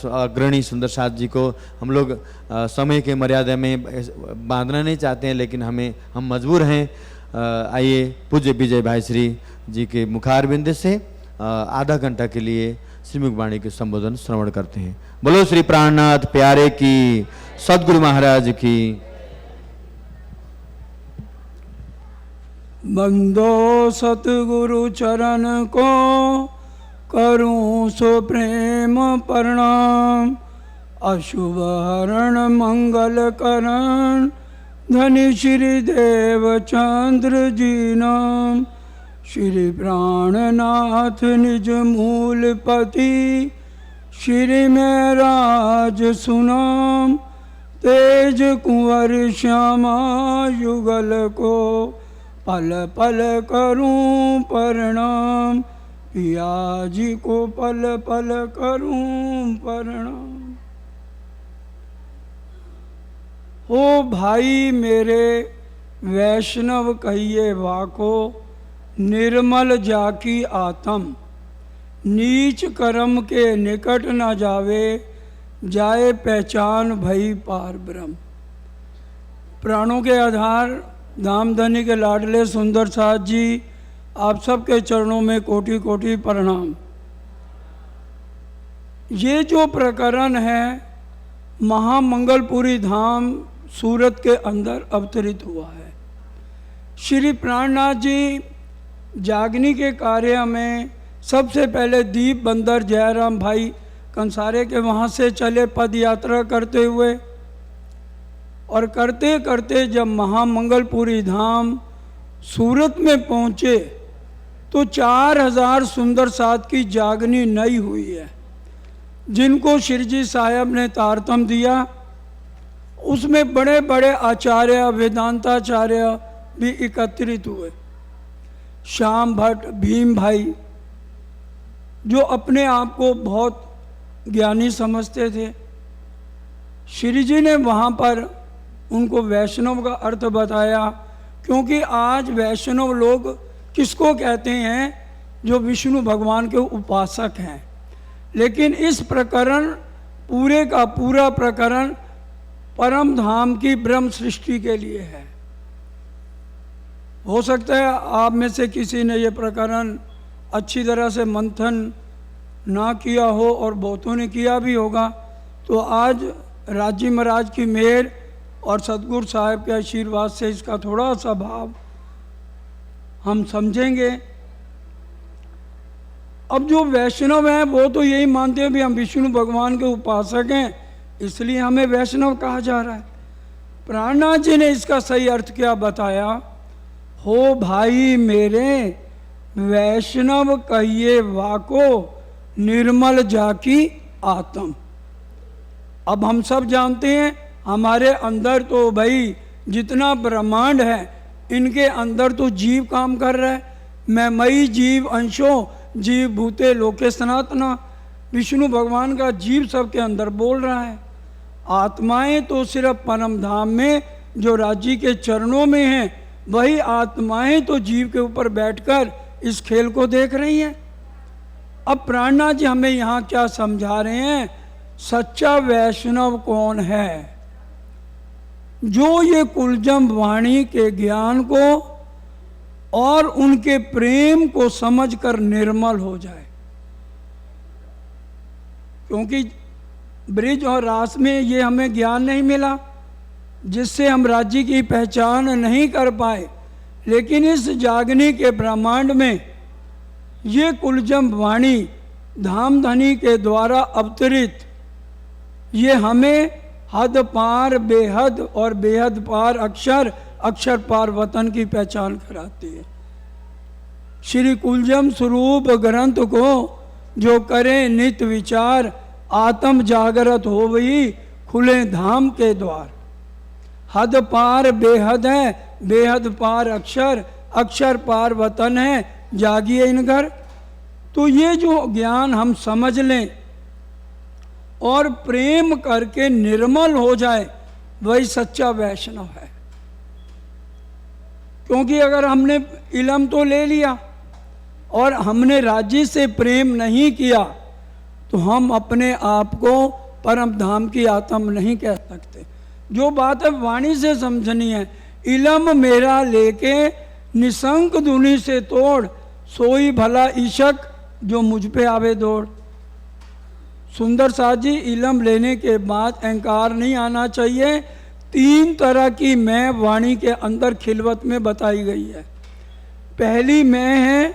अग्रणी सुंदर साथ जी को हम लोग समय के मर्यादा में बांधना नहीं चाहते हैं, लेकिन हम मजबूर हैं। आइए पूज्य विजय भाई श्री जी के मुखारबिंद से आधा घंटा के लिए श्रीमुख वाणी के संबोधन श्रवण करते हैं। बोलो श्री प्राणनाथ प्यारे की, सदगुरु महाराज की। बंदो सतगुरु चरण को करूं सो प्रेम प्रणाम। अशुभ हरण मंगल करण धनी श्री देव चंद्र जी नाम। श्री प्राणनाथ निज मूल पति श्री में राज सुनाम। तेज कुंवर श्यामा युगल को पल पल करूं प्रणाम। पिया जी को पल पल करूं प्रणाम। हो भाई मेरे वैष्णव कहिए वाको, निर्मल जाकी आत्म। नीच कर्म के निकट न जावे, जाए पहचान भई पार ब्रह्म। प्राणों के आधार धामधनी के लाडले सुंदर साथ जी, आप सबके चरणों में कोटि कोटि प्रणाम। ये जो प्रकरण है महामंगलपुरी धाम सूरत के अंदर अवतरित हुआ है। श्री प्राणनाथ जी जागनी के कार्य में सबसे पहले दीप बंदर जयराम भाई कंसारे के वहाँ से चले पद यात्रा करते हुए, और करते करते जब महामंगलपुरी धाम सूरत में पहुँचे तो 4000 सुंदर साथ की जागनी नई हुई है, जिनको श्री जी साहब ने तारतम दिया। उसमें बड़े बड़े आचार्य वेदांताचार्य भी एकत्रित हुए। श्याम भट्ट, भीम भाई, जो अपने आप को बहुत ज्ञानी समझते थे, श्री जी ने वहाँ पर उनको वैष्णव का अर्थ बताया। क्योंकि आज वैष्णव लोग किसको कहते हैं? जो विष्णु भगवान के उपासक हैं। लेकिन इस प्रकरण पूरे का पूरा प्रकरण परम धाम की ब्रह्म सृष्टि के लिए है। हो सकता है आप में से किसी ने ये प्रकरण अच्छी तरह से मंथन ना किया हो और बहुतों ने किया भी होगा। तो आज राजी महाराज की मेहर और सतगुरु साहब के आशीर्वाद से इसका थोड़ा सा भाव हम समझेंगे। अब जो वैष्णव हैं वो तो यही मानते हैं भी हम विष्णु भगवान के उपासक हैं, इसलिए हमें वैष्णव कहा जा रहा है। प्राणनाथ जी ने इसका सही अर्थ क्या बताया? हो भाई मेरे वैष्णव कहिए वाको, निर्मल जाकी आत्म। अब हम सब जानते हैं हमारे अंदर तो भाई जितना ब्रह्मांड है, इनके अंदर तो जीव काम कर रहा है। मैं मई जीव अंशों जीव भूते लोके सनातना। विष्णु भगवान का जीव सबके अंदर बोल रहा है। आत्माएं तो सिर्फ परम धाम में जो राज्य के चरणों में हैं, वही आत्माएं तो जीव के ऊपर बैठकर इस खेल को देख रही हैं। अब प्राणनाथ जी हमें यहाँ क्या समझा रहे हैं? सच्चा वैष्णव कौन है? जो ये कुलजम वाणी के ज्ञान को और उनके प्रेम को समझकर निर्मल हो जाए। क्योंकि ब्रिज और रास में ये हमें ज्ञान नहीं मिला, जिससे हम राज्य की पहचान नहीं कर पाए। लेकिन इस जागनी के ब्रह्मांड में ये कुलजम वाणी धामधनी के द्वारा अवतरित, ये हमें हद पार बेहद और बेहद पार अक्षर, अक्षर पार वतन की पहचान कराती है। श्री कुलजम स्वरूप ग्रंथ को जो करे नित विचार, आत्म जागृत हो वही खुले धाम के द्वार। हद पार बेहद है, बेहद पार अक्षर, अक्षर पार वतन है, जागिए इन घर। तो ये जो ज्ञान हम समझ लें और प्रेम करके निर्मल हो जाए, वही सच्चा वैष्णव है। क्योंकि अगर हमने इलम तो ले लिया और हमने राज्य से प्रेम नहीं किया, तो हम अपने आप को परम धाम की आत्म नहीं कह सकते। जो बात है वाणी से समझनी है। इलम मेरा लेके निशंक धुनी से तोड़, सोई भला ईशक जो मुझ पे आवे दौड़। सुंदर साथ जी, इलम लेने के बाद अहंकार नहीं आना चाहिए। 3 तरह की मैं वाणी के अंदर खिलवत में बताई गई है। पहली मैं है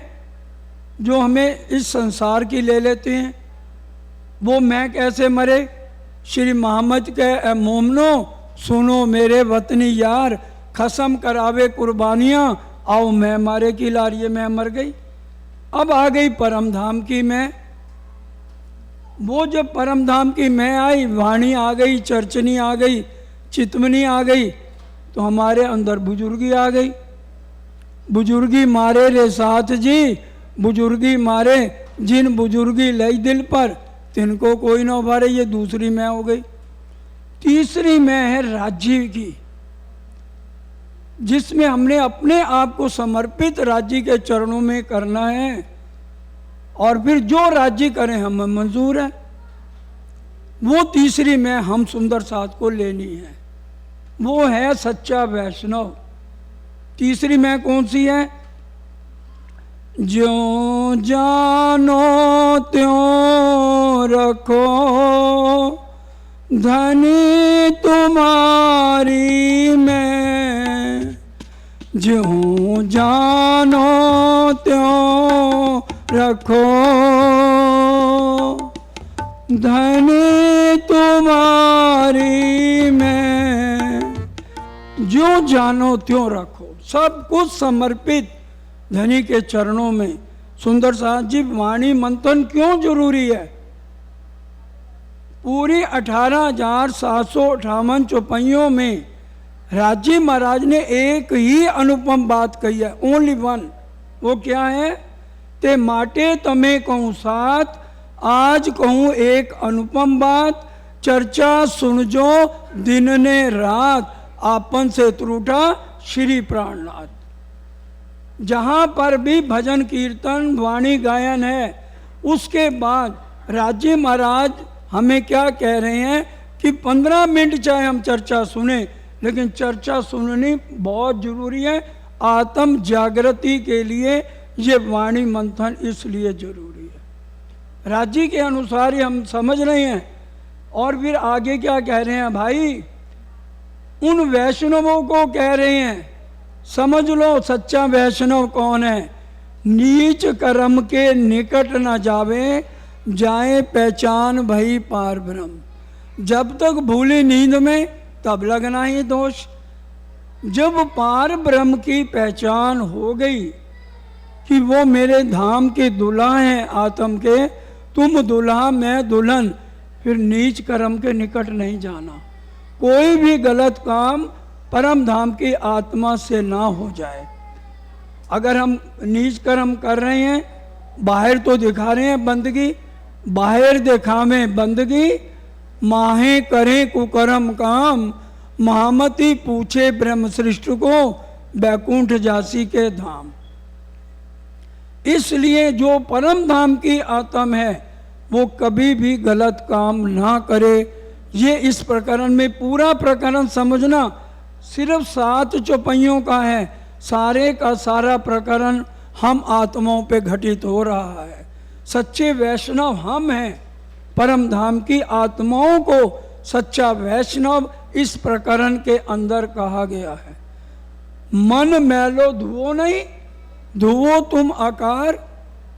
जो हमें इस संसार की ले लेते हैं। वो मैं कैसे मरे? श्री मोहम्मद के ए मोमनो सुनो मेरे वतनी यार, कसम करावे कुर्बानियाँ, आओ मैं मारे की लारिये मैं मर गई। अब आ गई परम धाम की मैं। वो जब परम धाम की मैं आई, वाणी आ गई, चर्चनी आ गई, चितमनी आ गई, तो हमारे अंदर बुजुर्गी आ गई। बुजुर्गी मारे रे साथ जी, बुजुर्गी मारे जिन बुजुर्गी लई दिल पर, तिनको कोई ना उभारे। ये दूसरी मैं हो गई। तीसरी मैं है राज्य की, जिसमें हमने अपने आप को समर्पित राज्य के चरणों में करना है, और फिर जो राज्य करें हमें मंजूर है। वो तीसरी मैं हम सुंदर साथ को लेनी है। वो है सच्चा वैष्णव। तीसरी मैं कौन सी है? ज्यों जानो त्यों रखो, धनी तुम्हारी मैं। ज्यों जानो त्यों रखो, धनी तुम्हारी मैं। जो जानो त्यों रखो, सब कुछ समर्पित धनी के चरणों में। सुंदर साथ जी, वाणी मंथन क्यों जरूरी है? पूरी 18,758 चौपाइयों में राजी महाराज ने एक ही अनुपम बात कही है, ओनली वन। वो क्या है? ते माटे तमे कहूँ साथ, आज कहूँ एक अनुपम बात, चर्चा सुन जो दिन ने रात, आपन से त्रुटा श्री प्राणनाथ। जहाँ पर भी भजन कीर्तन वाणी गायन है, उसके बाद राजी महाराज हमें क्या कह रहे हैं कि 15 मिनट चाहे हम चर्चा सुने, लेकिन चर्चा सुननी बहुत जरूरी है। आत्म जागृति के लिए ये वाणी मंथन इसलिए जरूरी है। राज्य के अनुसार ही हम समझ रहे हैं। और फिर आगे क्या कह रहे हैं भाई? उन वैष्णवों को कह रहे हैं, समझ लो सच्चा वैष्णव कौन है। नीच कर्म के निकट न जावे, जाए पहचान भई पार ब्रह्म। जब तक भूली नींद में तब लगना ही दोष। जब पार ब्रह्म की पहचान हो गई कि वो मेरे धाम के दुल्हा हैं, आत्म के, तुम दुल्हा मैं दुल्हन, फिर नीच कर्म के निकट नहीं जाना। कोई भी गलत काम परम धाम की आत्मा से ना हो जाए। अगर हम नीच कर्म कर रहे हैं, बाहर तो दिखा रहे हैं बंदगी, बाहर दिखावें बंदगी, माहे करें कुकर्म काम, महामती पूछे ब्रह्म सृष्ट को, बैकुंठ जासी के धाम। इसलिए जो परम धाम की आत्म है वो कभी भी गलत काम ना करे। ये इस प्रकरण में पूरा प्रकरण समझना सिर्फ 7 चौपाइयों का है। सारे का सारा प्रकरण हम आत्माओं पे घटित हो रहा है। सच्चे वैष्णव हम हैं। परम धाम की आत्माओं को सच्चा वैष्णव इस प्रकरण के अंदर कहा गया है। मन मैलो धुओ नहीं, धुओ तुम आकार,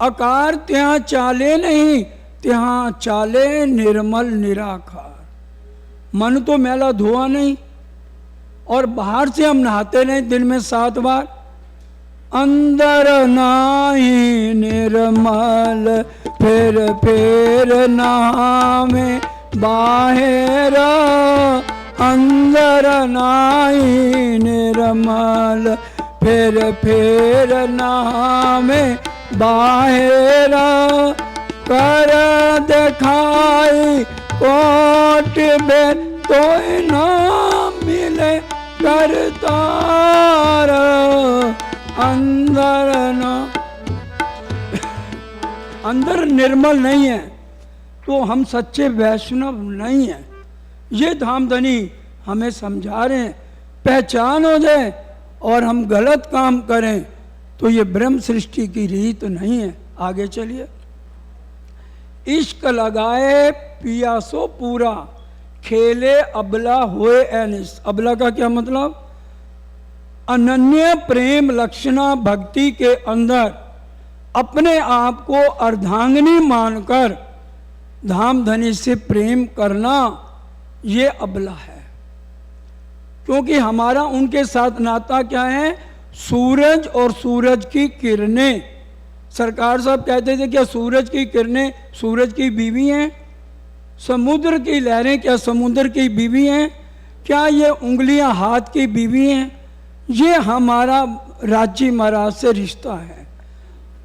आकार त्यहाँ चाले नहीं, त्यहाँ चाले निर्मल निराकार। मन तो मैला धुआ नहीं, और बाहर से हम नहाते नहीं दिन में 7 बार। अंदर नाही निर्मल, फिर नहावे बाहर। अंदर नाही निर्मल, फिर नहावे बाहर। कर दिखाई कोट में तो ना मिले करतार। अंदर निर्मल नहीं है। तो हम सच्चे वैष्णव नहीं हैं। ये धामधनी हमें समझा रहे हैं। पहचान हो जाए और हम गलत काम करें तो ये ब्रह्म सृष्टि की रीत नहीं है। आगे चलिए। इश्क लगाए पियासो पूरा, खेले अबला होए अनिस। अबला का क्या मतलब? अनन्य प्रेम लक्षणा भक्ति के अंदर अपने आप को अर्धांगिनी मानकर धामधनी से प्रेम करना, ये अबला है। क्योंकि हमारा उनके साथ नाता क्या है? सूरज और सूरज की किरणें। सरकार साहब कहते थे क्या सूरज की किरणें सूरज की बीवी हैं? समुद्र की लहरें क्या समुद्र की बीवी हैं? क्या ये उंगलियां हाथ की बीवी हैं? ये हमारा राज्य महाराज से रिश्ता है।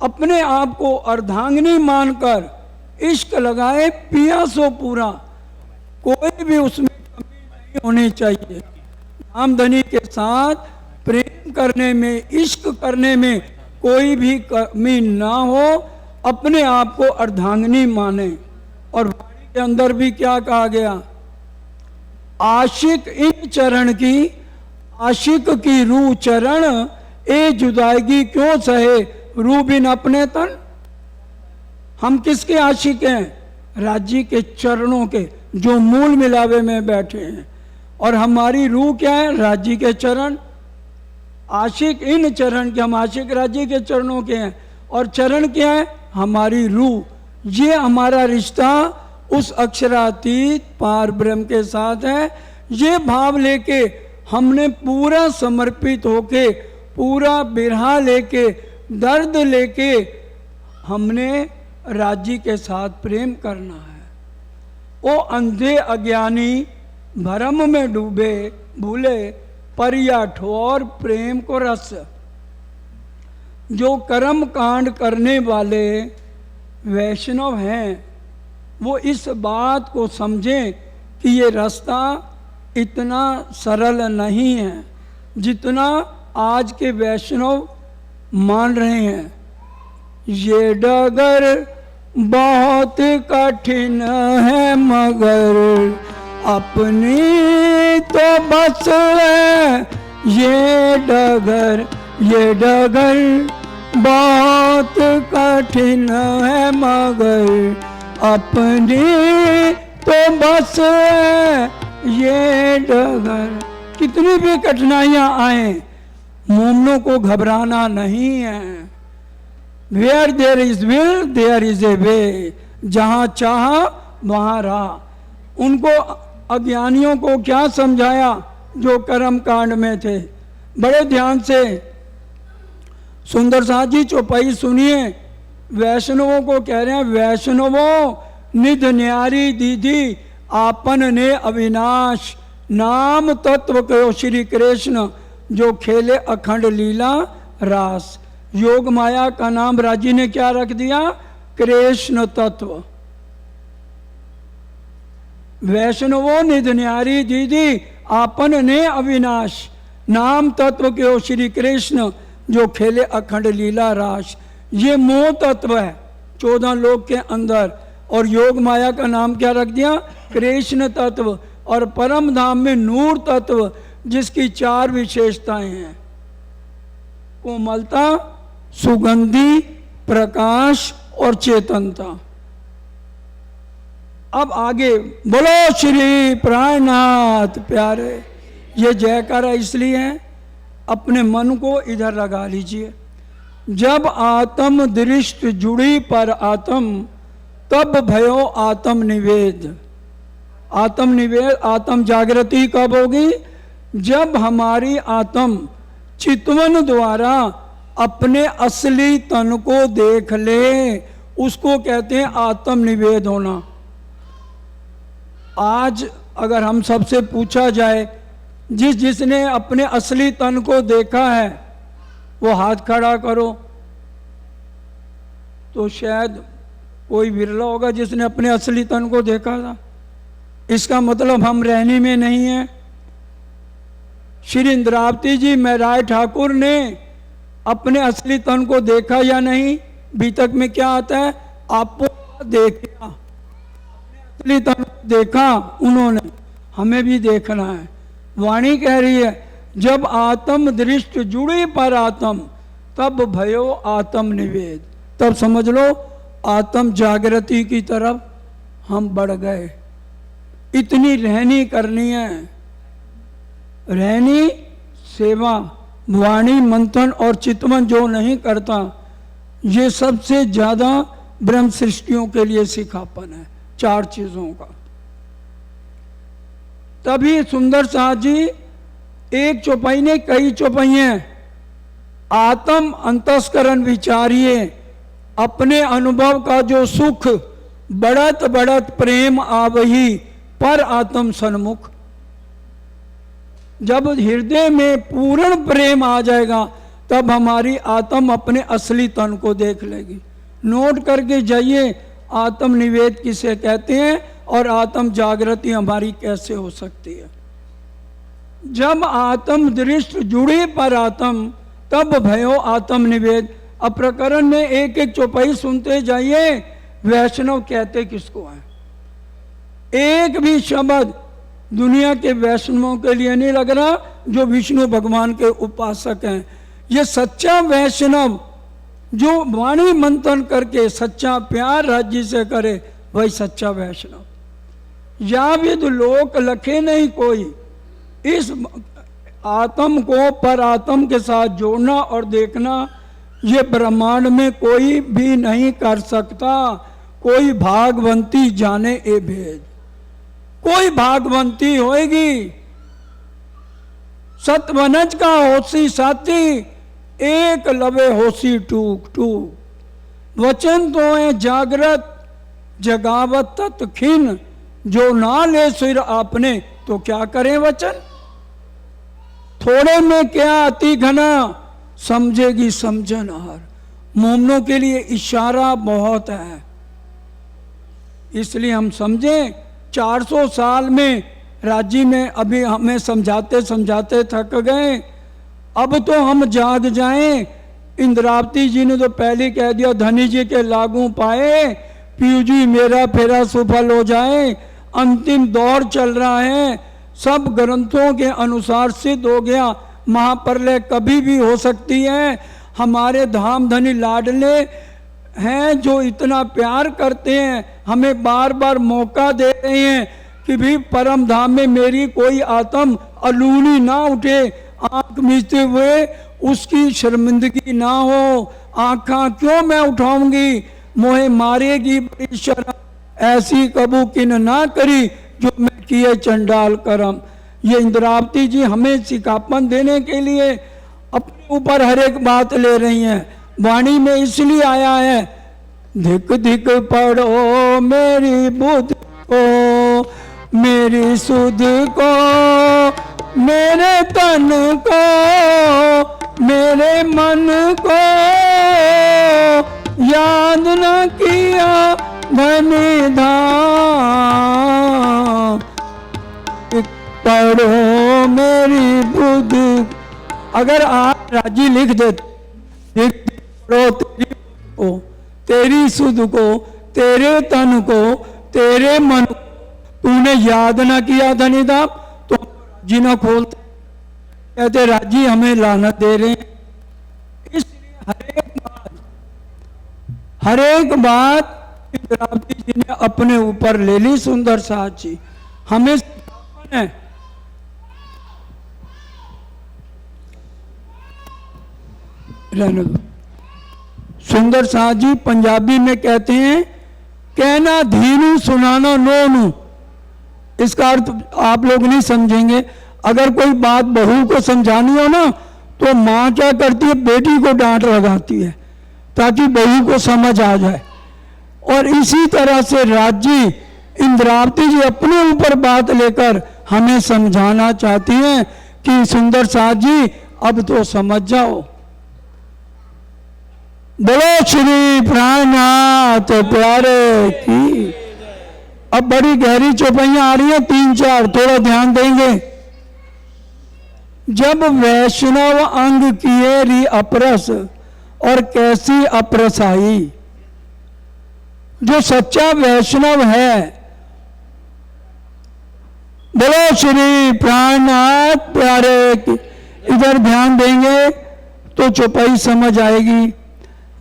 अपने आप को अर्धांगिनी मानकर इश्क लगाए पिया सो पूरा, कोई भी उसमें कमी नहीं होनी चाहिए। धामधनी के साथ प्रेम करने में, इश्क करने में कोई भी कमी ना हो, अपने आप को अर्धांगिनी माने। और वाणी के अंदर भी क्या कहा गया? आशिक इन चरण की, आशिक की रूह चरण, ए जुदाईगी क्यों सहे रूह बिन अपने तन। हम किसके आशिक हैं? राज्य के चरणों के, जो मूल मिलावे में बैठे हैं। और हमारी रूह क्या है? राज्य के चरण। आशिक इन चरण के, हम आशिक राज्य के चरणों के हैं। और चरण क्या है? हमारी रूह। ये हमारा रिश्ता उस अक्षरातीत पार ब्रह्म के साथ है। ये भाव लेके हमने पूरा समर्पित होके, पूरा बिरहा लेके, दर्द लेके हमने राज्य के साथ प्रेम करना है। वो अंधे अज्ञानी भ्रम में डूबे भूले, पर या ठोर प्रेम को रस। जो कर्म कांड करने वाले वैष्णव हैं वो इस बात को समझें कि ये रास्ता इतना सरल नहीं है जितना आज के वैष्णव मान रहे हैं। ये डगर बहुत कठिन है मगर अपनी तो बस है। ये डगर बहुत कठिन है मगर अपनी तो बस है। ये डगर, कितनी भी कठिनाइयां आए मोमनों को घबराना नहीं है। Where there is will there is a way. जहां चाह वहां राह। उनको अज्ञानियों को क्या समझाया जो कर्म कांड में थे? बड़े ध्यान से सुंदर साथ जी चौपाई सुनिए। वैष्णवों को कह रहे हैं, वैष्णवों निध न्यारी दीदी आपन ने अविनाश, नाम तत्व कहो श्री कृष्ण जो खेले अखंड लीला रास। योग माया का नाम राजी ने क्या रख दिया? कृष्ण तत्व। वैष्णवों निध न्यारी दीदी आपन ने अविनाश, नाम तत्व के हो श्री कृष्ण जो खेले अखंड लीला रास। ये मोह तत्व है 14 लोक के अंदर। और योग माया का नाम क्या रख दिया? कृष्ण तत्व। और परम धाम में नूर तत्व, जिसकी 4 विशेषताएं हैं: कोमलता, सुगंधी, प्रकाश और चेतनता। अब आगे बोलो श्री प्राणनाथ प्यारे। ये जयकारा इसलिए है, अपने मन को इधर लगा लीजिए। जब आत्म दृष्ट जुड़ी पर आत्म, तब भयो आत्म निवेद। आत्म निवेद, आत्म जागृति कब होगी? जब हमारी आत्म चितवन द्वारा अपने असली तन को देख ले, उसको कहते हैं आत्म निवेद होना। आज अगर हम सबसे पूछा जाए जिसने अपने असली तन को देखा है वो हाथ खड़ा करो, तो शायद कोई विरला होगा जिसने अपने असली तन को देखा था। इसका मतलब हम रहने में नहीं है। श्री इंद्रावती जी महराज ठाकुर ने अपने असली तन को देखा या नहीं? बीतक में क्या आता है? आपो देखा। असली तन देखा उन्होंने, हमें भी देखना है। वाणी कह रही है जब आत्म दृष्ट जुड़ी पर आत्म तब भयो आत्म निवेद। तब समझ लो आत्म जागृति की तरफ हम बढ़ गए। इतनी रहनी करनी है, रहनी सेवा, वाणी मंथन और चितवन जो नहीं करता, ये सबसे ज्यादा ब्रह्म सृष्टियों के लिए सिखापन है, 4 चीजों का। तभी सुंदर साथ जी एक चौपाई ने कई चौपाइयां, आत्म अंतस्करण विचारिए, अपने अनुभव का जो सुख बढ़त बढ़त प्रेम आवही पर आत्म सन्मुख। जब हृदय में पूर्ण प्रेम आ जाएगा तब हमारी आत्म अपने असली तन को देख लेगी। नोट करके जाइए आत्म निवेद किसे कहते हैं और आत्म जागृति हमारी कैसे हो सकती है। जब आत्म दृष्ट जुड़े पर आत्म तब भयो आत्म निवेद। अब प्रकरण में एक एक चौपाई सुनते जाइए, वैष्णव कहते किसको है। एक भी शब्द दुनिया के वैष्णवों के लिए नहीं लग रहा जो विष्णु भगवान के उपासक हैं। ये सच्चा वैष्णव जो वाणी मंथन करके सच्चा प्यार राज्य से करे वही सच्चा वैष्णव। या विद लोक लखे नहीं कोई, इस आत्म को पर आत्म के साथ जोड़ना और देखना ये ब्रह्मांड में कोई भी नहीं कर सकता। कोई भागवंती जाने ए भेद, कोई भागवंती होएगी। सतवनज का होसी साथी, एक लवे होसी टूक टूक। वचन तो है जागृत जगावत तत् खिन, जो ना ले सिर आपने तो क्या करें वचन। थोड़े में क्या अति घना, समझेगी समझनहार। मोमनों के लिए इशारा बहुत है, इसलिए हम समझें। 400 साल में राज्य में अभी हमें समझाते समझाते थक गए। अब तो हम जाग जाएं। इंद्रावती जी ने तो पहले कह दिया धनी जी के लागू पाए, पीयू जी मेरा फेरा सफल हो जाए। अंतिम दौर चल रहा है, सब ग्रंथों के अनुसार सिद्ध हो गया महाप्रलय कभी भी हो सकती है। हमारे धाम धनी लाडले हैं जो इतना प्यार करते हैं, हमें बार बार मौका दे रहे हैं कि भी परम धाम में मेरी कोई आत्म अलूनी ना उठे, आंख मीचते हुए उसकी शर्मिंदगी ना हो। आंखा क्यों मैं उठाऊंगी, मोहे मारेगी बड़ी शर्म, ऐसी कबू किन ना करी जो मैं किए चंडाल करम। ये इंद्रावती जी हमें सिखापन देने के लिए अपने ऊपर हर एक बात ले रही हैं। वाणी में इसलिए आया है, धिक धिक पढ़ो मेरी बुद्ध को, मेरी सुध को, मेरे तन को, मेरे मन को, याद न किया धन धाम। पढ़ो मेरी बुद्ध। अगर आप राजी लिख देते, तेरी सुध को, तेरे तन को, तेरे मन को तूने याद ना किया धनीधाम, तो राजी ना खोलते। कहते राजी हमें लानत दे रहे हैं। इसलिए हर एक बात इंद्रावती जी ने अपने ऊपर ले ली। सुंदर साथ जी हमें है। रहने दो। सुंदर साथ जी पंजाबी में कहते हैं कहना धीनू सुनाना नोनू। इसका अर्थ आप लोग नहीं समझेंगे। अगर कोई बात बहू को समझानी हो ना तो माँ क्या करती है, बेटी को डांट लगाती है ताकि बहू को समझ आ जाए। और इसी तरह से राज्य इंद्रावती जी अपने ऊपर बात लेकर हमें समझाना चाहती हैं कि सुंदर साथ जी अब तो समझ जाओ। बोलो श्री प्राणनाथ प्यारे की। अब बड़ी गहरी चौपाइयां आ रही हैं, 3-4 थोड़ा ध्यान देंगे। जब वैष्णव अंग किए री अपरस, और कैसी अपरस आई। जो सच्चा वैष्णव है बोलो श्री प्राणनाथ प्यारे की। इधर ध्यान देंगे तो चौपाई समझ आएगी।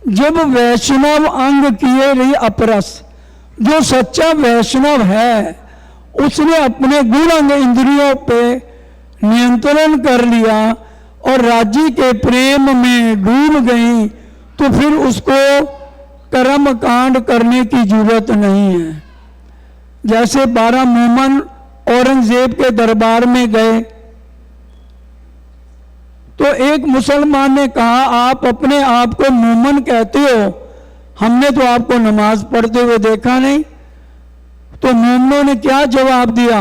जब वैष्णव अंग किए रही अपरस, जो सच्चा वैष्णव है उसने अपने गुण अंग इंद्रियों पे नियंत्रण कर लिया और राज्य के प्रेम में डूब गई, तो फिर उसको कर्म कांड करने की जरूरत नहीं है। जैसे 12 मोमन औरंगजेब के दरबार में गए तो एक मुसलमान ने कहा, आप अपने आप को मोमन कहते हो, हमने तो आपको नमाज पढ़ते हुए देखा नहीं। तो मोमनों ने क्या जवाब दिया,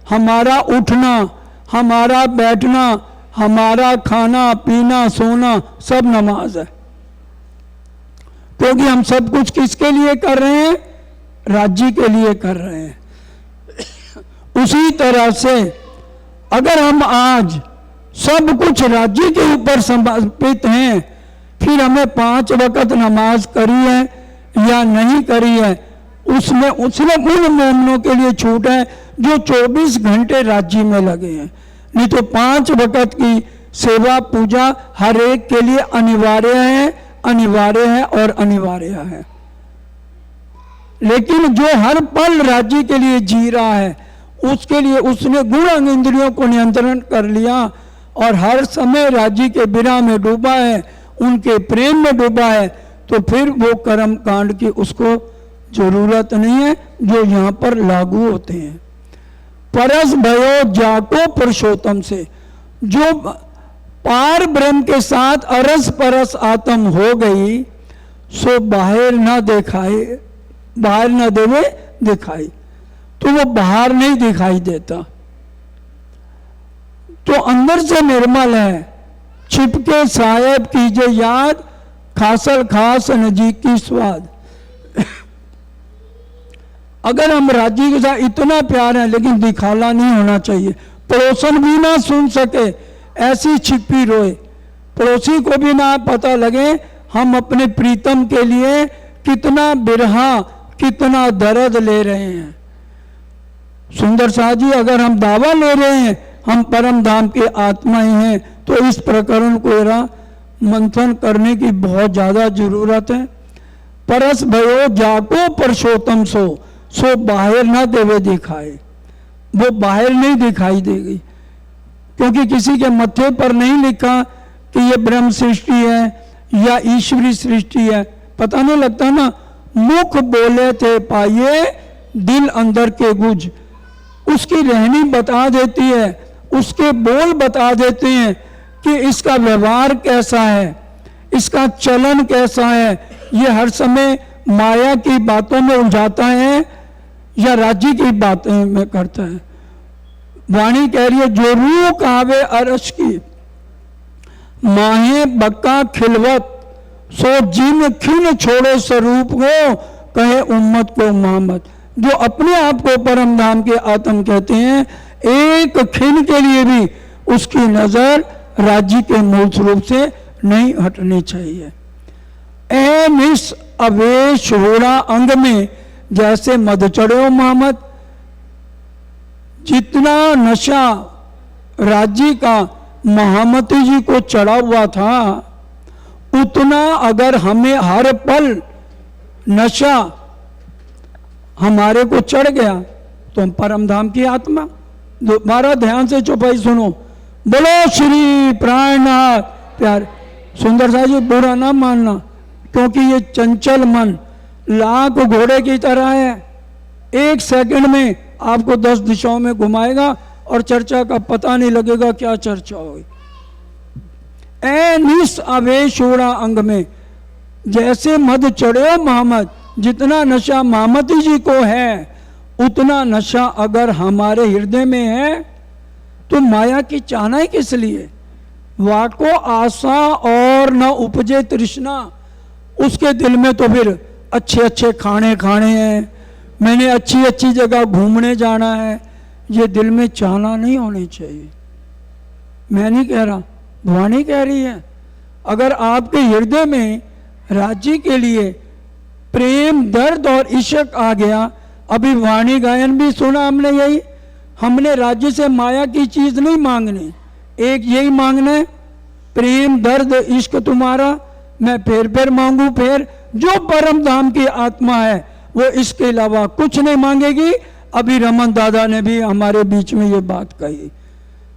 हमारा उठना, हमारा बैठना, हमारा खाना पीना सोना सब नमाज है। क्योंकि हम सब कुछ किसके लिए कर रहे हैं, राज्य के लिए कर रहे हैं। उसी तरह से अगर हम आज सब कुछ राज्य के ऊपर समर्पित हैं, फिर हमें 5 वक्त नमाज करी है या नहीं करी है, उसमें उन मोमनों के लिए छूट है जो 24 घंटे राज्य में लगे हैं। नहीं तो 5 वक्त की सेवा पूजा हर एक के लिए अनिवार्य है, अनिवार्य है और अनिवार्य है। लेकिन जो हर पल राज्य के लिए जी रहा है, उसके लिए उसने गुण अंग इंद्रियों को नियंत्रण कर लिया और हर समय राज्य के बिना में डूबा है, उनके प्रेम में डूबा है, तो फिर वो कर्म कांड की उसको जरूरत नहीं है जो यहाँ पर लागू होते हैं। परस भयो जाको पुरुषोत्तम से, जो पार ब्रह्म के साथ अरस परस आत्म हो गई, सो बाहर ना दिखाए, बाहर ना देवे दिखाई, तो वो बाहर नहीं दिखाई देता, तो अंदर से निर्मल है। छिपके साहेब कीजिए याद, खासल खास नजीक की स्वाद। अगर हम राज्य के साथ इतना प्यार है, लेकिन दिखाला नहीं होना चाहिए। पड़ोसन भी ना सुन सके ऐसी छिपी रोए, पड़ोसी को भी ना पता लगे हम अपने प्रीतम के लिए कितना बिरहा कितना दर्द ले रहे हैं। सुंदर शाह जी, अगर हम दावा ले रहे हैं हम परम धाम के आत्मा ही हैं, तो इस प्रकरण को जरा मंथन करने की बहुत ज्यादा जरूरत है। परस भयो जाको पुरुषोत्तम सो बाहर ना देवे दिखाए, वो बाहर नहीं दिखाई देगी, क्योंकि किसी के मत्थे पर नहीं लिखा कि ये ब्रह्म सृष्टि है या ईश्वरी सृष्टि है, पता नहीं लगता ना। मुख बोले थे पाइए दिल अंदर के गुज, उसकी रहनी बता देती है, उसके बोल बता देते हैं कि इसका व्यवहार कैसा है, इसका चलन कैसा है। ये हर समय माया की बातों में उलझाता है या राज्य की बातें में करता है। वाणी कह रही है, जो रूह कावे अरश की माहे बक्का खिलवत, सो जिन खिन छोड़ो स्वरूप को कहे उम्मत को मोहम्मद। जो अपने आप को परम धाम के आत्म कहते हैं, एक खिन के लिए भी उसकी नजर राज्य के मूल स्वरूप से नहीं हटनी चाहिए। ए मिस अवेश होड़ा अंग में जैसे मद चढ़ो मोहम्मद। जितना नशा राज्य का महामती जी को चढ़ा हुआ था, उतना अगर हमें हर पल नशा हमारे को चढ़ गया तो हम परम धाम की आत्मा। दोबारा ध्यान से चौपाई सुनो, बोलो श्री प्राणनाथ प्यार। सुंदर साहब जी, बुरा ना मानना, क्योंकि ये चंचल मन लाख घोड़े की तरह है, 1 सेकंड में आपको 10 दिशाओं में घुमाएगा और चर्चा का पता नहीं लगेगा क्या चर्चा होगी। ए निस आवेश उड़ा अंग में जैसे मद चढ़े मोहम्मद। जितना नशा महामती जी को है, उतना नशा अगर हमारे हृदय में है तो माया की चाहना ही किस लिए। वाको आशा और न उपजे तृष्णा, उसके दिल में तो फिर अच्छे अच्छे खाने खाने हैं, मैंने अच्छी अच्छी जगह घूमने जाना है, ये दिल में चाहना नहीं होनी चाहिए। मैं नहीं कह रहा, वाणी कह रही है। अगर आपके हृदय में राज्य के लिए प्रेम दर्द और इश्क आ गया, अभी वाणी गायन भी सुना हमने यही, हमने राज्य से माया की चीज नहीं मांगनी, एक यही मांगना है, प्रेम दर्द इश्क तुम्हारा मैं फिर मांगू फिर। जो परम धाम की आत्मा है वो इसके अलावा कुछ नहीं मांगेगी। अभी रमन दादा ने भी हमारे बीच में ये बात कही।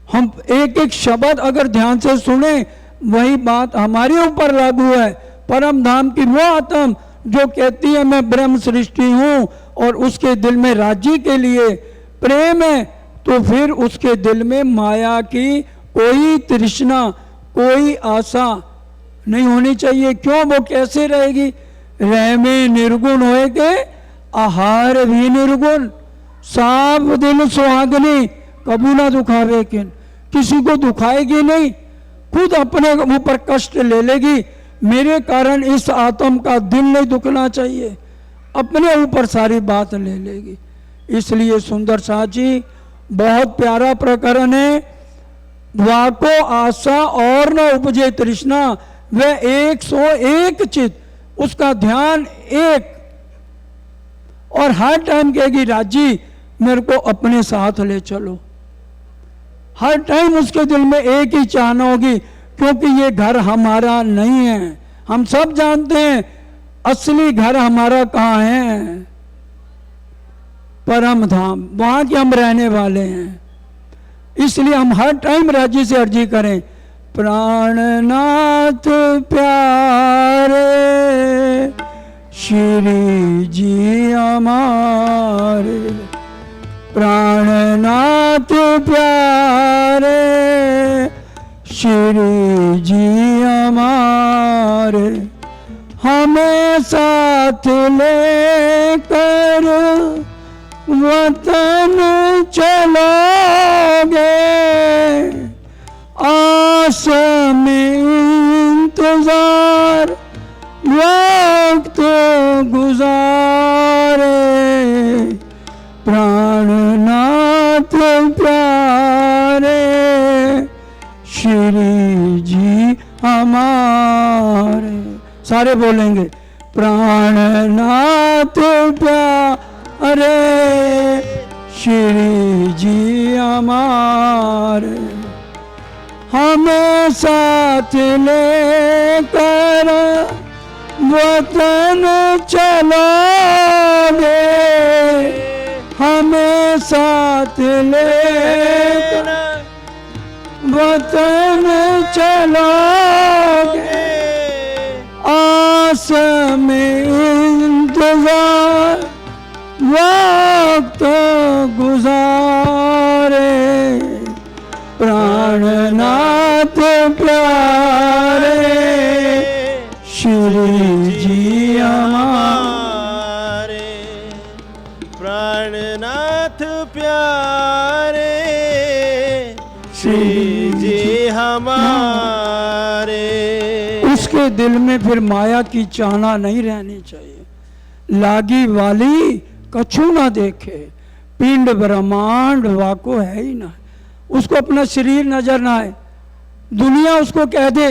हम एक एक शब्द अगर ध्यान से सुने वही बात हमारे ऊपर लागू है। परम धाम की वो आत्मा जो कहती है मैं ब्रह्म सृष्टि हूं और उसके दिल में राज्य के लिए प्रेम है, तो फिर उसके दिल में माया की कोई तृष्णा कोई आशा नहीं होनी चाहिए। क्यों? वो कैसे रहेगी? रह में निर्गुण होए के आहार भी निर्गुण, साफ दिल सुहागनी कबू ना दुखावे किन, किसी को दुखाएगी नहीं, खुद अपने ऊपर कष्ट ले लेगी। मेरे कारण इस आत्म का दिल नहीं दुखना चाहिए, अपने ऊपर सारी बात ले लेगी। इसलिए सुंदर साथ जी बहुत प्यारा प्रकरण है। वाको आशा और न उपजे तृष्णा, वह 101 चित, उसका ध्यान एक, और हर टाइम कहेगी राजी मेरे को अपने साथ ले चलो। हर टाइम उसके दिल में एक ही चाहना होगी, क्योंकि ये घर हमारा नहीं है। हम सब जानते हैं असली घर हमारा कहाँ है, परम धाम, वहां के हम रहने वाले हैं। इसलिए हम हर टाइम राज्य से अर्जी करें, प्राणनाथ प्यारे श्री जी हमारे, प्राणनाथ प्यारे श्री जी हमारे, हमें साथ लेकर वतन चलोगे, आस में इंतजार वक्त गुजारे, प्राणनाथ प्यारे श्री जी हमारे। सारे बोलेंगे, प्राणनाथ प्यारे श्री जी हमारे, हमें साथ लेकर वतन चलोगे, हमें साथ लेकर वतन चलोगे, आस में इंतजार वक्त गुजारे, प्राणनाथ प्यारे श्री जी हमारे, प्राणनाथ प्यारे श्री जी हमारे। उसके दिल में फिर माया की चाहना नहीं रहनी चाहिए। लागी वाली कछु ना देखे, पिंड ब्रह्मांड वाको है ही ना, उसको अपना शरीर नजर ना आए। दुनिया उसको कह दे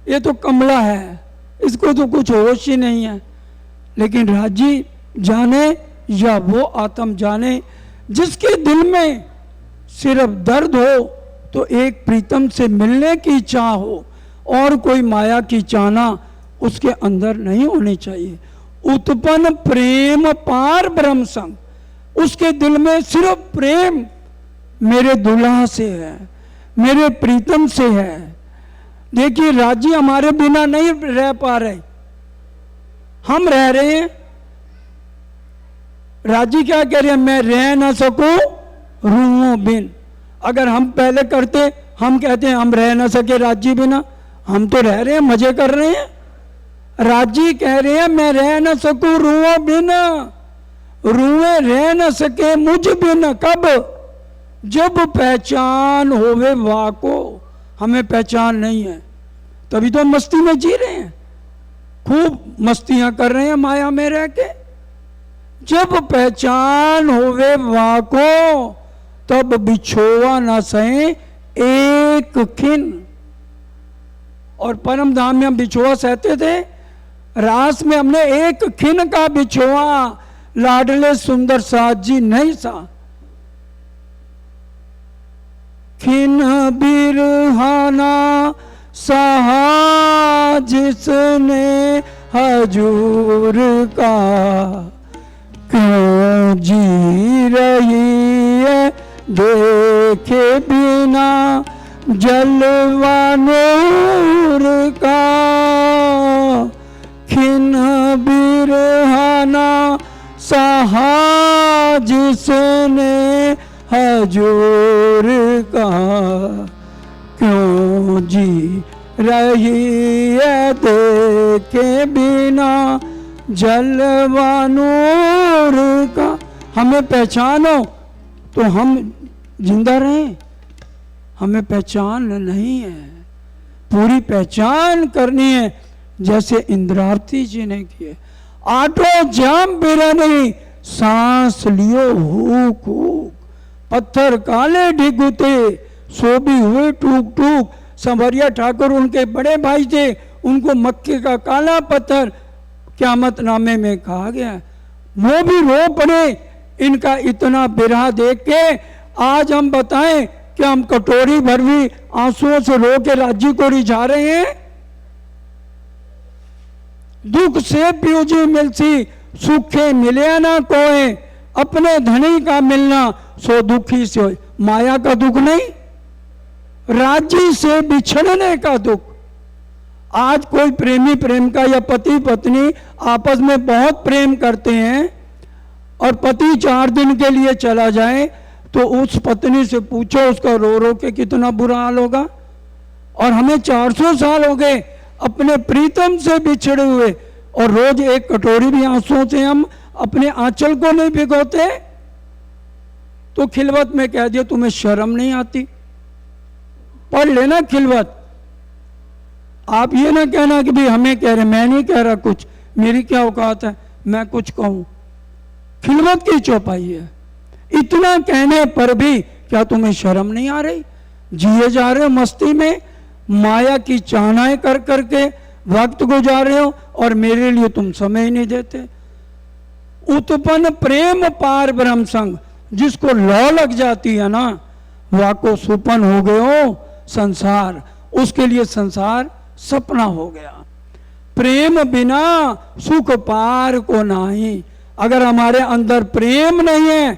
ये तो कमला है, इसको तो कुछ होश ही नहीं है, लेकिन राजी जाने या वो आत्म जाने जिसके दिल में सिर्फ दर्द हो तो एक प्रीतम से मिलने की चाह हो, और कोई माया की चाहना उसके अंदर नहीं होनी चाहिए। उत्पन्न प्रेम पार ब्रह्म संग, उसके दिल में सिर्फ प्रेम मेरे दुल्हा से है, मेरे प्रीतम से है। देखिए राजी हमारे बिना नहीं रह पा रहे, हम रह रहे हैं। राजी क्या कह रहे हैं? मैं रह ना सकूं रूहों बिन। अगर हम पहले करते, हम कहते हैं हम रह ना सके राजी बिना, हम तो रह रहे हैं, मजे कर रहे हैं। राजी कह रहे हैं मैं रह ना सकूं रूहों बिन, रूहें रह ना सके मुझ बिन। कब? जब पहचान होवे वाको, हमें पहचान नहीं है, तभी तो मस्ती में जी रहे हैं, खूब मस्तियां कर रहे हैं माया में रह के। जब पहचान होवे वाको, तब बिछोवा न सहे एक खिन। और परम धाम में हम बिछोवा सहते थे, रास में हमने एक खिन का बिछोवा लाडले सुंदर साथ जी नहीं सा। खिन बिरहाना सहा जिसने हजूर का, क्यों जी रही है देखे बिना जलवा नूर का। खिन बिरहाना सहा जिसने हजूर का, क्यों जी रही है देखे बिना जलवा नूर का। हमें पहचानो तो हम जिंदा रहें, हमें पहचान नहीं है, पूरी पहचान करनी है जैसे इंद्रावती जी ने किए। आठों जाम बिरनी सांस लियो हुक हुक, पत्थर काले ढिगुते सोबी हुए टूक टूक। संवरिया ठाकुर उनके बड़े भाई थे, उनको मक्के का काला पत्थर क़यामत नामे में कहा गया। वो भी रो पड़े इनका इतना बिरहा देख के। आज हम बताएं कि हम कटोरी भर भी आंसुओं से रो के राज्य को रिझा रहे हैं। दुख से प्यूजी मिलसी सुखे मिले ना कोई, अपने धनी का मिलना सो दुखी से होए। माया का दुख नहीं, राज्य से बिछड़ने का दुख। आज कोई प्रेमी प्रेमिका या पति पत्नी आपस में बहुत प्रेम करते हैं और पति 4 दिन के लिए चला जाए तो उस पत्नी से पूछो उसका रो रो के कितना बुरा हाल होगा। और हमें 400 साल हो गए अपने प्रीतम से बिछड़े हुए, और रोज एक कटोरी भी आंसुओं से हम अपने आंचल को नहीं भिगोते। तो खिलवत में कह दिया तुम्हें शर्म नहीं आती, पढ़ लेना खिलवत। आप ये ना कहना कि भाई हमें कह रहे, मैं नहीं कह रहा कुछ, मेरी क्या औकात है मैं कुछ कहूं। खिलवत की चौपाई है। इतना कहने पर भी क्या तुम्हें शर्म नहीं आ रही? जिए जा रहे हो मस्ती में, माया की चाहनाएं कर करके वक्त गुजार रहे हो, और मेरे लिए तुम समय ही नहीं देते। उत्पन्न प्रेम पार ब्रह्म संग, जिसको लौ लग जाती है ना, वाको सुपन हो गए हो संसार, उसके लिए संसार सपना हो गया। प्रेम बिना सुख पार को नहीं। अगर हमारे अंदर प्रेम नहीं है,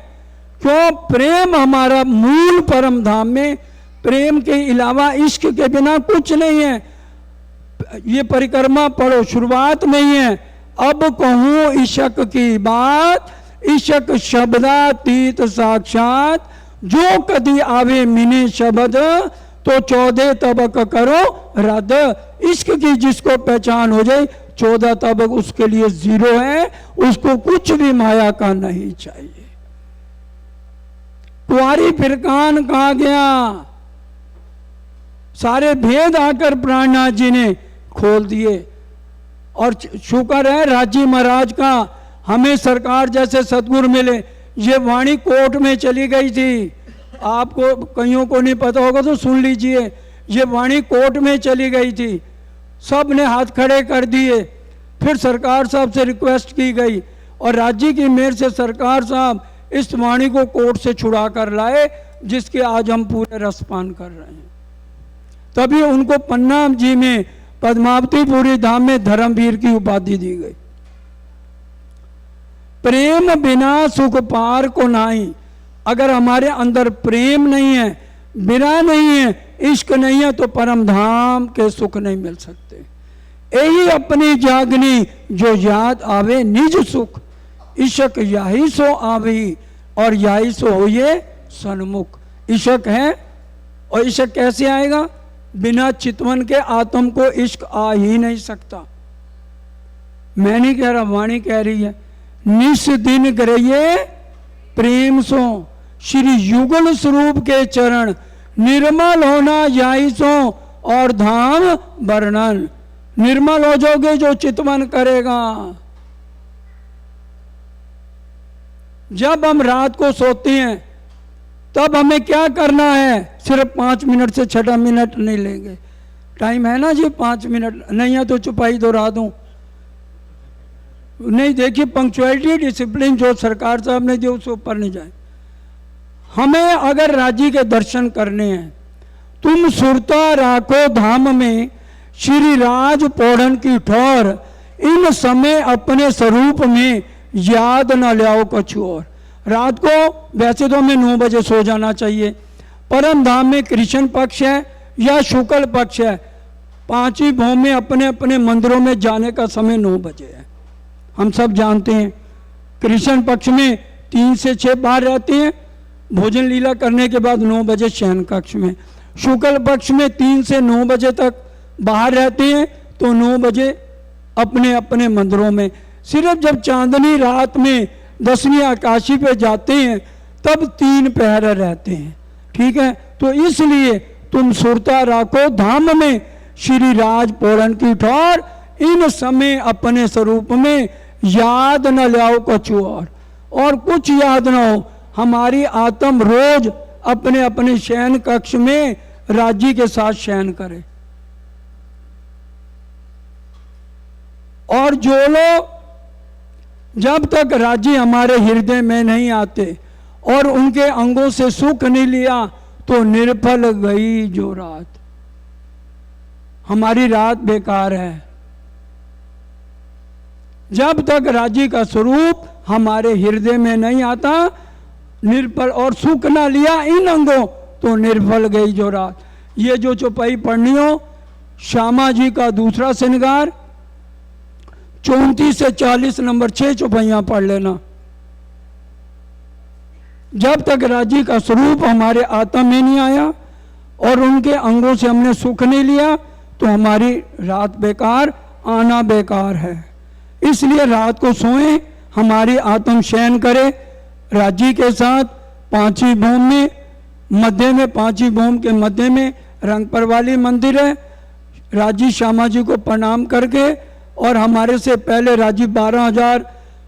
क्यों? प्रेम हमारा मूल परम धाम में, प्रेम के अलावा इश्क के बिना कुछ नहीं है। ये परिक्रमा पढ़ो, शुरुआत नहीं है। अब कहूं इशक की बात, इशक शब्दातीत साक्षात, जो कदी आवे मिने शब्द तो 14 तबक करो रद। इश्क की जिसको पहचान हो जाए 14 तबक उसके लिए 0 है, उसको कुछ भी माया का नहीं चाहिए। कुंवारी फिरकान कहा गया, सारे भेद आकर प्राणनाथ जी ने खोल दिए। और शुक्र है राजी महाराज का, हमें सरकार जैसे सतगुरु मिले। ये वाणी कोर्ट में चली गई थी, आपको कईयों को नहीं पता होगा तो सुन लीजिए। ये वाणी कोर्ट में चली गई थी, सब ने हाथ खड़े कर दिए। फिर सरकार साहब से रिक्वेस्ट की गई और राज्य की मेयर से सरकार साहब इस वाणी को कोर्ट से छुड़ा कर लाए, जिसके आज हम पूरे रसपान कर रहे हैं। तभी उनको पन्ना जी में पद्मावतीपुरी धाम में धर्मवीर की उपाधि दी गई। प्रेम बिना सुख पार को नहीं। अगर हमारे अंदर प्रेम नहीं है, बिना नहीं है, इश्क नहीं है, तो परम धाम के सुख नहीं मिल सकते। यही अपनी जागनी जो याद आवे निज सुख, इशक याही सो आवी और याही सो होइए सन्मुख। इशक है, और इशक कैसे आएगा? बिना चितवन के आत्म को इश्क आ ही नहीं सकता। मैं नहीं कह रहा, वाणी कह रही है। निस दिन ग्रहिए प्रेम सो, श्री युगल स्वरूप के चरण, निर्मल होना याही सो और धाम वर्णन। निर्मल हो जाओगे जो चितवन करेगा। जब हम रात को सोते हैं तब हमें क्या करना है? सिर्फ 5 मिनट से 6 मिनट नहीं लेंगे। टाइम है ना जी? 5 मिनट नहीं है तो चुपाई दोहरा दूं। नहीं, देखिए पंक्चुअलिटी डिसिप्लिन जो सरकार साहब ने दिया उसके ऊपर नहीं जाए। हमें अगर राज्य के दर्शन करने हैं तुम सुरता राखो धाम में श्री राज पौड़न की ठौर, इन समय अपने स्वरूप में याद न लाओ कछु और। रात को वैसे तो हमें 9 बजे सो जाना चाहिए, परम धाम में कृष्ण पक्ष है या शुक्ल पक्ष है, 5 ही भोम में अपने अपने मंदिरों में जाने का समय 9 बजे है। हम सब जानते हैं कृष्ण पक्ष में 3 से 6 बार रहते हैं, भोजन लीला करने के बाद 9 बजे शयन कक्ष में। शुक्ल पक्ष में 3 से 9 बजे तक बाहर रहते हैं, तो 9 बजे अपने अपने मंदिरों में। सिर्फ जब चांदनी रात में 10वीं आकाशी पे जाते हैं तब 3 पहर रहते हैं, ठीक है। तो इसलिए तुम सुरता राखो धाम में श्री राज पौड़न की ठौर, इन समय अपने स्वरूप में याद न लाओ कछु और कुछ याद न हो। हमारी आत्म रोज अपने अपने शयन कक्ष में राज्य के साथ शयन करे। और जो लोग जब तक राज्य हमारे हृदय में नहीं आते और उनके अंगों से सुख नहीं लिया, तो निर्फल गई जो रात। हमारी रात बेकार है। जब तक राज्य का स्वरूप हमारे हृदय में नहीं आता, निर्फल और सुख ना लिया इन अंगों, तो निर्फल गई जो रात। ये जो चौपाई पढ़नी हो, श्यामा जी का दूसरा श्रृंगार 34 से 40 नंबर 6 चौपाइयां पढ़ लेना। जब तक राज्य का स्वरूप हमारे आत्मा में नहीं आया और उनके अंगों से हमने सुख नहीं लिया, तो हमारी रात बेकार, आना बेकार है। इसलिए रात को सोएं, हमारी आत्म शयन करे राज्य के साथ 5 ही भोम में, मध्य में 5 ही भोम के मध्य में रंगपर वाली मंदिर है। राजी श्यामा जी को प्रणाम करके और हमारे से पहले राजी 12,000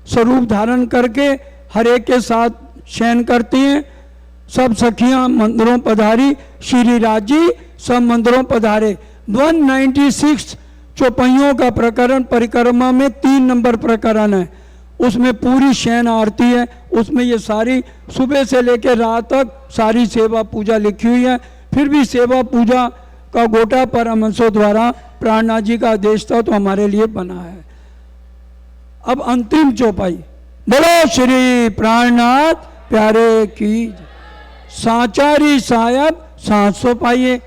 स्वरूप धारण करके हर एक के साथ शयन करते हैं। सब सखियां मंदिरों पधारी, श्री राजी सब मंदिरों पधारे। 196 चौपाइयों का प्रकरण परिक्रमा में 3 नंबर प्रकरण है, उसमें पूरी शयन आरती है। उसमें ये सारी सुबह से लेकर रात तक सारी सेवा पूजा लिखी हुई है। फिर भी सेवा पूजा का गोटा परमहंसों द्वारा प्राणनाथ जी का आदेश था, तो हमारे लिए बना है। अब अंतिम चौपाई, बोलो श्री प्राणनाथ प्यारे की। साचारी साहब 700 पाइए।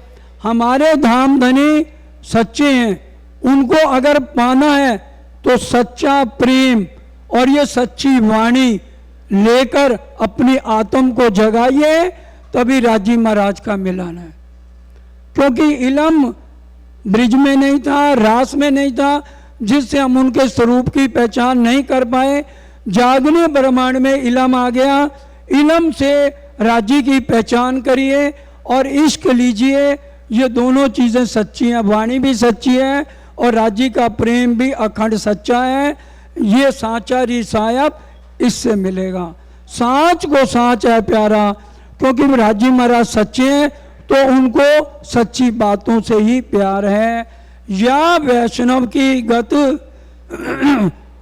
हमारे धाम धनी सच्चे हैं, उनको अगर पाना है तो सच्चा प्रेम और ये सच्ची वाणी लेकर अपनी आत्म को जगाइए, तभी राजी महाराज का मिलन है। क्योंकि इलम ब्रिज में नहीं था, रास में नहीं था, जिससे हम उनके स्वरूप की पहचान नहीं कर पाए। जागने ब्रह्मांड में इलम आ गया, इलम से राज्य की पहचान करिए और इश्क लीजिए। ये दोनों चीज़ें सच्ची हैं, वाणी भी सच्ची है और राज्य का प्रेम भी अखंड सच्चा है। ये साचा रिसायब इससे मिलेगा। साच को साच है प्यारा, क्योंकि राज्य महाराज सच्चे हैं, तो उनको सच्ची बातों से ही प्यार है। या वैष्णव की गत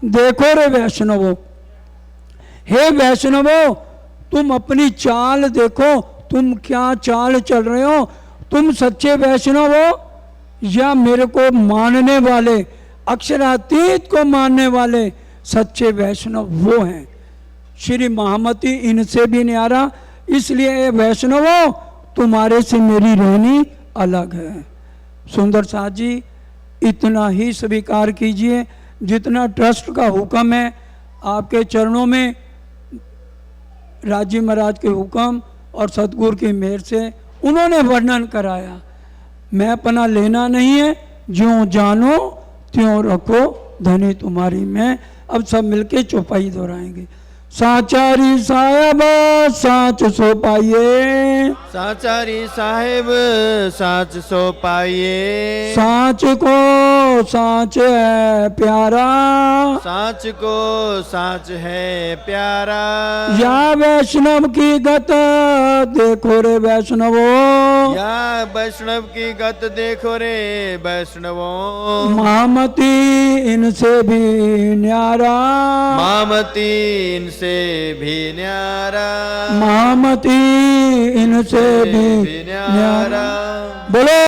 देखो रे वैष्णवो, हे वैष्णवो तुम अपनी चाल देखो, तुम क्या चाल चल रहे हो। तुम सच्चे वैष्णव हो या मेरे को मानने वाले, अक्षरातीत को मानने वाले सच्चे वैष्णव वो हैं। श्री महामती इनसे भी न्यारा, इसलिए वैष्णवों तुम्हारे से मेरी रहनी अलग है। सुंदर साथ जी इतना ही स्वीकार कीजिए जितना ट्रस्ट का हुक्म है। आपके चरणों में राजी महाराज के हुक्म और सतगुरु की मेहर से उन्होंने वर्णन कराया। मैं अपना लेना नहीं है, ज्यों जानो त्यों रखो धनी तुम्हारी मैं। अब सब मिलके चौपाई दोहराएंगे। साचारी साहब साच सो पाइए, साचारी साहेब साच सो पाइए। साच को साच है प्यारा, साच को साच है प्यारा। या वैष्णव की गत देखो रे वैष्णवो, या वैष्णव की गत देखो रे वैष्णवों। महामती इनसे भी न्यारा, मामती इनसे भी न्यारा, महामती इनसे भी न्यारा। बोलो